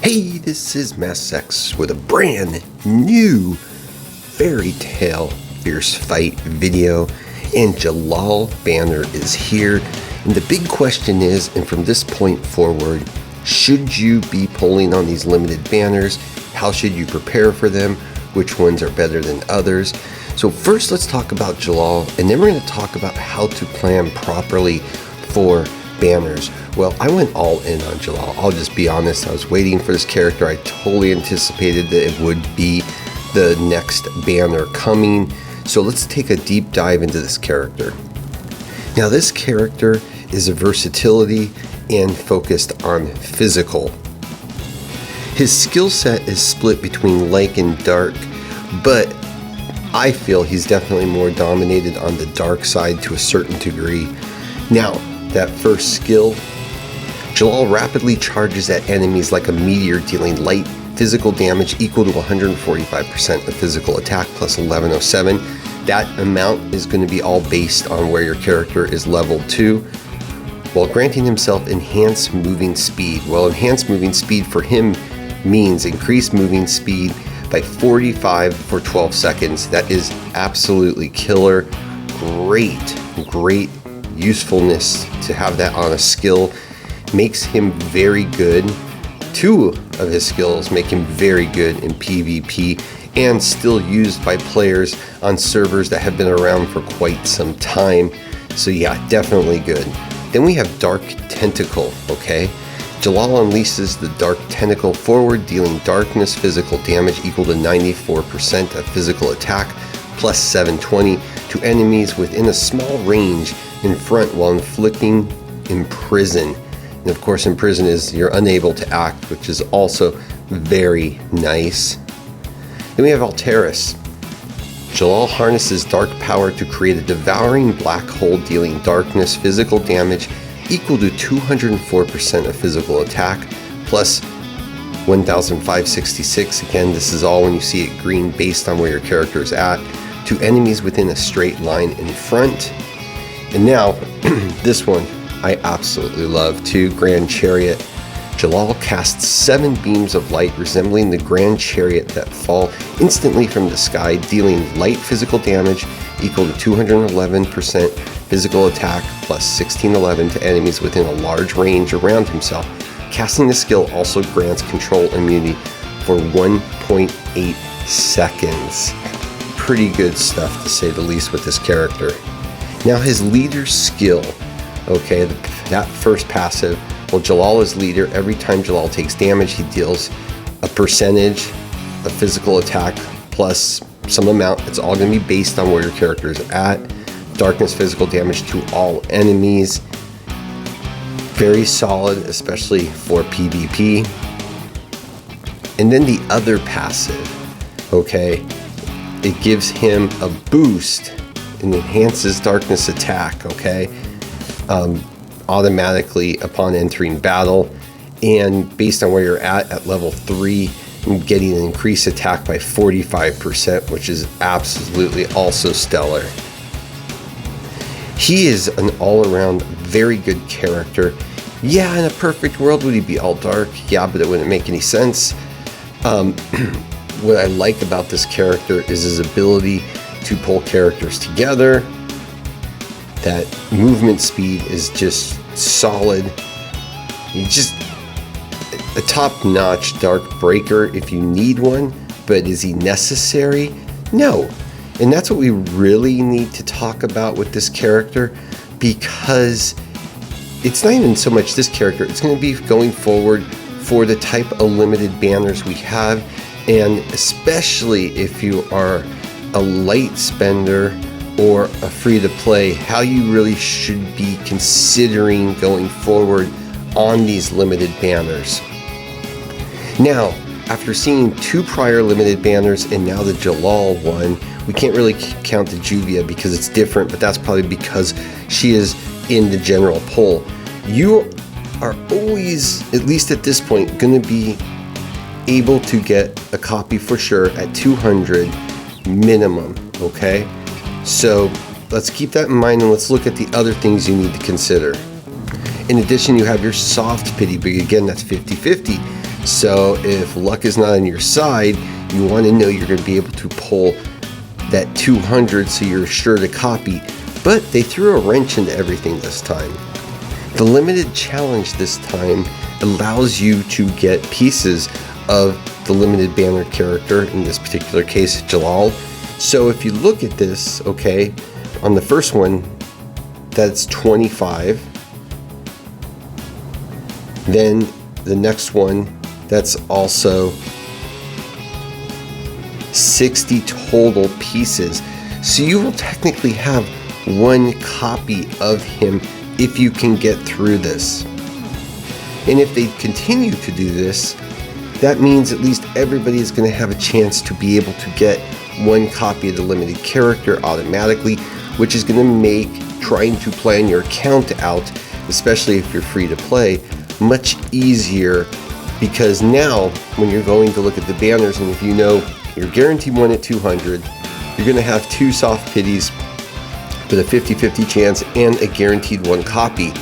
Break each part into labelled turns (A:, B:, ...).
A: Hey, this is Massex with a brand new Fairy Tale Fierce Fight video, and Jalal banner is here. And the big question is, and from this point forward, should you be pulling on these limited banners? How should you prepare for them? Which ones are better than others? So first, let's talk about Jellal, and then we're going to talk about how to plan properly for banners. Well, I went all in on Jellal. I'll just be honest. I was waiting for this character. I totally anticipated that it would be the next banner coming. So let's take a deep dive into this character. Now, this character is a versatility and focused on physical. His skill set is split between light and dark, but I feel he's definitely more dominated on the dark side to a certain degree. Now, that first skill, Jellal rapidly charges at enemies like a meteor, dealing light physical damage equal to 145% of physical attack plus 1107. That amount is going to be all based on where your character is level 2, while granting himself enhanced moving speed. Well, enhanced moving speed for him means increased moving speed by 45 for 12 seconds. That is absolutely killer. Great usefulness to have that on a skill. Makes him very good. Two of his skills make him very good in PvP and still used by players on servers that have been around for quite some time. So yeah, definitely good. Then we have Dark Tentacle, okay? Jellal unleashes the Dark Tentacle forward, dealing darkness physical damage equal to 94% of physical attack plus 720 to enemies within a small range in front while inflicting imprison. And of course, imprison is you're unable to act, which is also very nice. Then we have Alteris. Jellal harnesses dark power to create a devouring black hole, dealing darkness physical damage equal to 204% of physical attack plus 1566. Again, this is all when you see it green based on where your character is at, to enemies within a straight line in front. And now, this one I absolutely love too, Grand Chariot. Jellal casts 7 beams of light resembling the Grand Chariot that fall instantly from the sky, dealing light physical damage equal to 211% physical attack plus 1611 to enemies within a large range around himself. Casting the skill also grants control immunity for 1.8 seconds. Pretty good stuff, to say the least, with this character. Now, his leader's skill, okay, that first passive, well, Jellal is leader. Every time Jellal takes damage, he deals a percentage of physical attack plus some amount. It's all going to be based on where your character is at. Darkness physical damage to all enemies. Very solid, especially for PvP. And then the other passive, okay, it gives him a boost and enhances darkness attack, okay, automatically upon entering battle, and based on where you're at level 3, and getting an increased attack by 45%, which is absolutely also stellar. He is an all-around very good character. Yeah, in a perfect world, would he be all dark? Yeah, but it wouldn't make any sense. What I like about this character is his ability to pull characters together. That movement speed is just solid. He's just a top-notch dark breaker if you need one, but is he necessary? No. And that's what we really need to talk about with this character, because it's not even so much this character, it's going to be going forward for the type of limited banners we have, and especially if you are a light spender or a free-to-play, how you really should be considering going forward on these limited banners. Now, after seeing 2 prior limited banners and now the Jalal one, we can't really count the Juvia because it's different, but that's probably because she is in the general poll. You are always, at least at this point, going to be able to get a copy for sure at 200 minimum, okay? So let's keep that in mind, and let's look at the other things you need to consider. In addition, you have your soft pity, but again, that's 50-50. So if luck is not on your side, you want to know you're going to be able to pull that 200 so you're sure to copy. But they threw a wrench into everything this time. The limited challenge this time allows you to get pieces of the limited banner character, in this particular case Jalal. So if you look at this, okay, on the first one, that's 25. Then the next one, that's also 60 total pieces. So you will technically have one copy of him if you can get through this. And if they continue to do this, that means at least everybody is going to have a chance to be able to get one copy of the limited character automatically, which is going to make trying to plan your account out, especially if you're free to play, much easier, because now when you're going to look at the banners, and if you know you're guaranteed one at 200, you're going to have 2 soft pities with a 50-50 chance and a guaranteed 1 copy.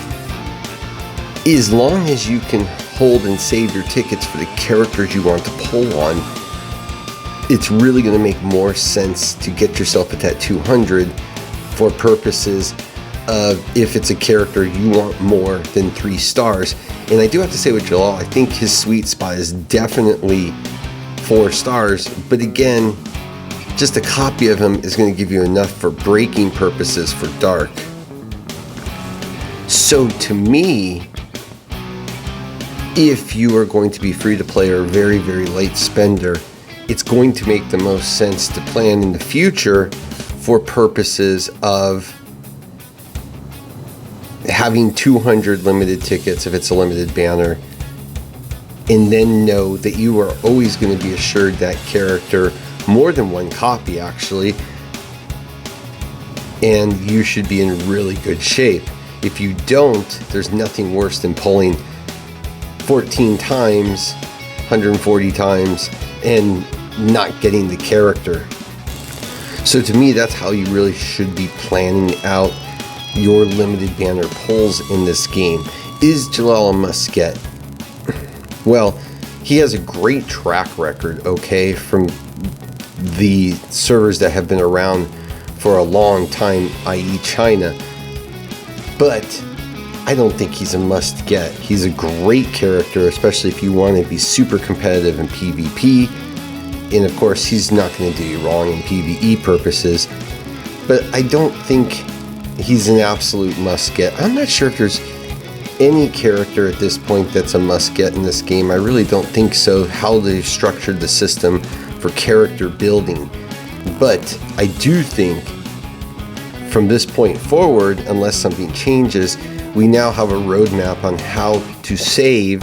A: As long as you can hold and save your tickets for the characters you want to pull on, it's really going to make more sense to get yourself at that 200 for purposes of if it's a character you want more than 3 stars. And I do have to say with Jalal, I think his sweet spot is definitely 4 stars, but again, just a copy of him is going to give you enough for breaking purposes for dark. So to me, if you are going to be free to play or very, very late spender, it's going to make the most sense to plan in the future for purposes of having 200 limited tickets if it's a limited banner, and then know that you are always going to be assured that character, more than 1 copy actually, and you should be in really good shape. If you don't, there's nothing worse than pulling 14 times, 140 times, and not getting the character. So to me, that's how you really should be planning out your limited banner pulls in this game. Is Jellal a must get? Well, he has a great track record, okay, from the servers that have been around for a long time, i.e. China. But I don't think he's a must get. He's a great character, especially if you want to be super competitive in PvP. And of course, he's not going to do you wrong in PvE purposes. But I don't think he's an absolute must get. I'm not sure if there's any character at this point that's a must get in this game. I really don't think so, how they've structured the system for character building. But I do think from this point forward, unless something changes, we now have a roadmap on how to save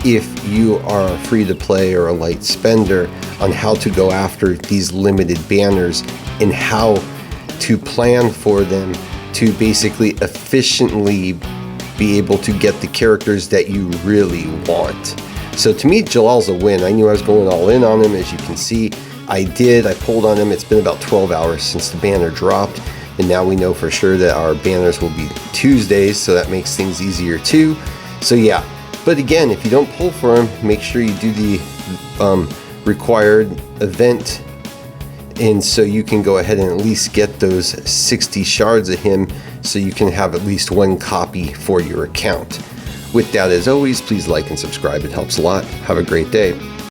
A: if you are a free to play or a light spender, on how to go after these limited banners and how to plan for them to basically efficiently be able to get the characters that you really want. So to me, Jalal's a win. I knew I was going all in on him. As you can see, I did. I pulled on him. It's been about 12 hours since the banner dropped, and now we know for sure that our banners will be Tuesdays, so that makes things easier too. So yeah, but again, if you don't pull for him, make sure you do the required event, and so you can go ahead and at least get those 60 shards of him, so you can have at least 1 copy for your account. With that, as always, please like and subscribe. It helps a lot. Have a great day.